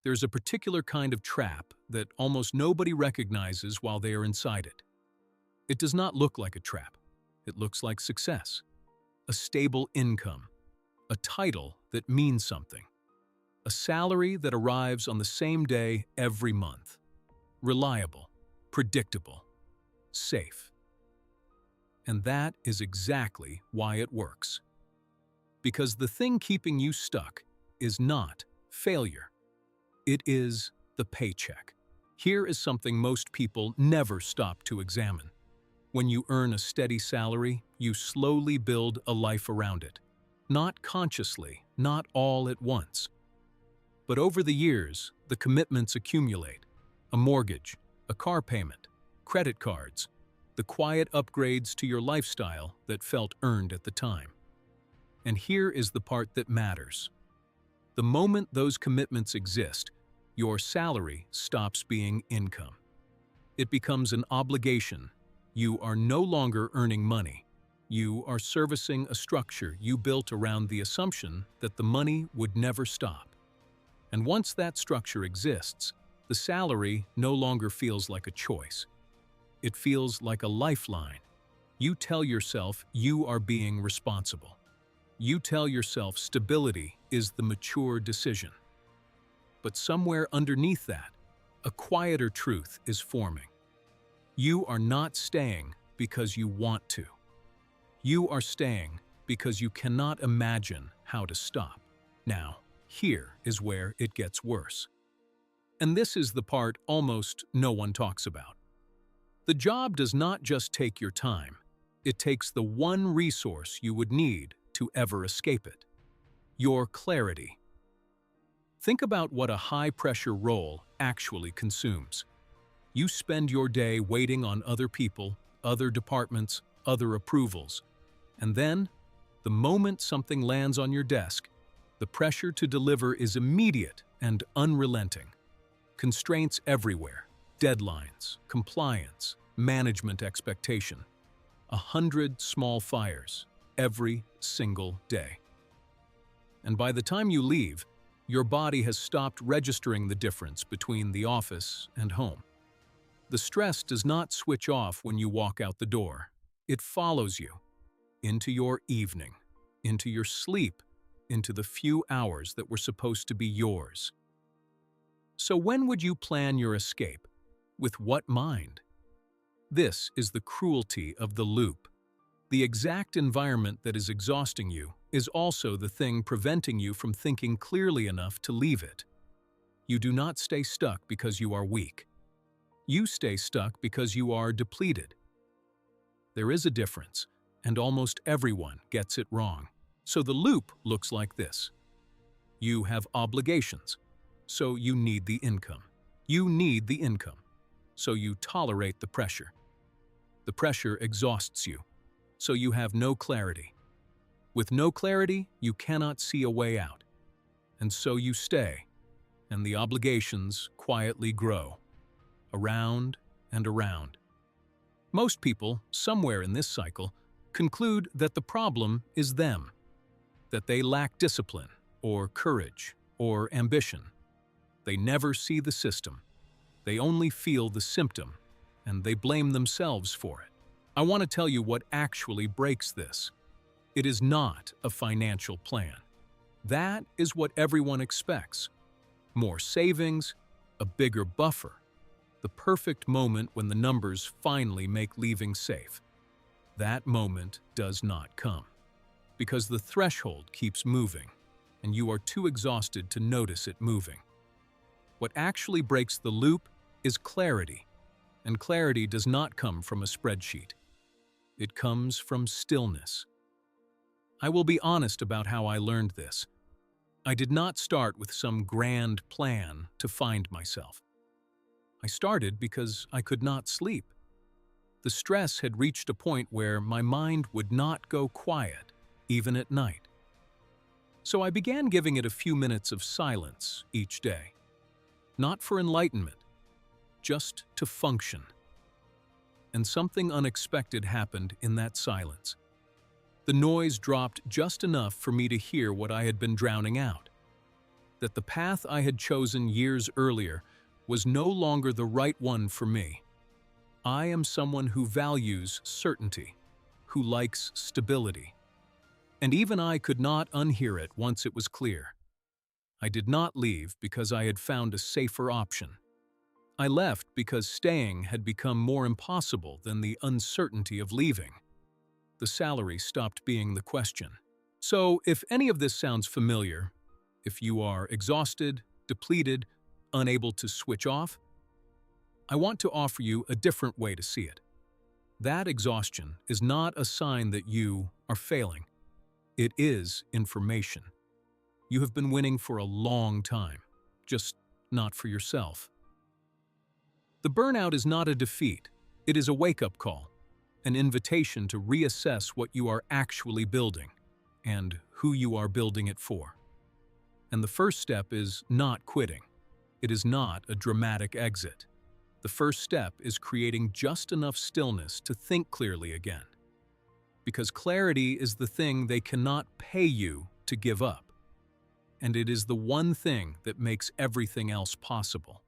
There's a particular kind of trap that almost nobody recognizes while they are inside it. It does not look like a trap. It looks like success, a stable income, a title that means something, a salary that arrives on the same day every month, reliable, predictable, safe. And that is exactly why it works. Because the thing keeping you stuck is not failure. It is the paycheck. Here is something most people never stop to examine. When you earn a steady salary, you slowly build a life around it. Not consciously, not all at once. But over the years, the commitments accumulate. A mortgage, a car payment, credit cards, the quiet upgrades to your lifestyle that felt earned at the time. And here is the part that matters. The moment those commitments exist, your salary stops being income. It becomes an obligation. You are no longer earning money. You are servicing a structure you built around the assumption that the money would never stop. And once that structure exists, the salary no longer feels like a choice. It feels like a lifeline. You tell yourself you are being responsible. You tell yourself stability is the mature decision. But somewhere underneath that, a quieter truth is forming. You are not staying because you want to. You are staying because you cannot imagine how to stop. Now, here is where it gets worse. And this is the part almost no one talks about. The job does not just take your time. It takes the one resource you would need to ever escape it: your clarity. Think about what a high-pressure role actually consumes. You spend your day waiting on other people, other departments, other approvals. And then, the moment something lands on your desk, the pressure to deliver is immediate and unrelenting. Constraints everywhere, deadlines, compliance, management expectation. 100 small fires every single day. And by the time you leave, your body has stopped registering the difference between the office and home. The stress does not switch off when you walk out the door. It follows you into your evening, into your sleep, into the few hours that were supposed to be yours. So when would you plan your escape? With what mind? This is the cruelty of the loop. The exact environment that is exhausting you is also the thing preventing you from thinking clearly enough to leave it. You do not stay stuck because you are weak. You stay stuck because you are depleted. There is a difference, and almost everyone gets it wrong. So the loop looks like this. You have obligations, so you need the income. You need the income, so you tolerate the pressure. The pressure exhausts you, so you have no clarity. With no clarity, you cannot see a way out. And so you stay, and the obligations quietly grow, around and around. Most people, somewhere in this cycle, conclude that the problem is them, that they lack discipline, or courage, or ambition. They never see the system. They only feel the symptom, and they blame themselves for it. I want to tell you what actually breaks this. It is not a financial plan. That is what everyone expects. More savings, a bigger buffer, the perfect moment when the numbers finally make leaving safe. That moment does not come, because the threshold keeps moving, and you are too exhausted to notice it moving. What actually breaks the loop is clarity, and clarity does not come from a spreadsheet. It comes from stillness. I will be honest about how I learned this. I did not start with some grand plan to find myself. I started because I could not sleep. The stress had reached a point where my mind would not go quiet, even at night. So I began giving it a few minutes of silence each day. Not for enlightenment, just to function. And something unexpected happened in that silence. The noise dropped just enough for me to hear what I had been drowning out. that the path I had chosen years earlier was no longer the right one for me. I am someone who values certainty, who likes stability. And even I could not unhear it once it was clear. I did not leave because I had found a safer option. I left because staying had become more impossible than the uncertainty of leaving. The salary stopped being the question. So, if any of this sounds familiar, if you are exhausted, depleted, unable to switch off, I want to offer you a different way to see it. That exhaustion is not a sign that you are failing. It is information. You have been winning for a long time, just not for yourself. The burnout is not a defeat. It is a wake-up call, an invitation to reassess what you are actually building and who you are building it for. And the first step is not quitting. It is not a dramatic exit. The first step is creating just enough stillness to think clearly again. Because clarity is the thing they cannot pay you to give up. And it is the one thing that makes everything else possible.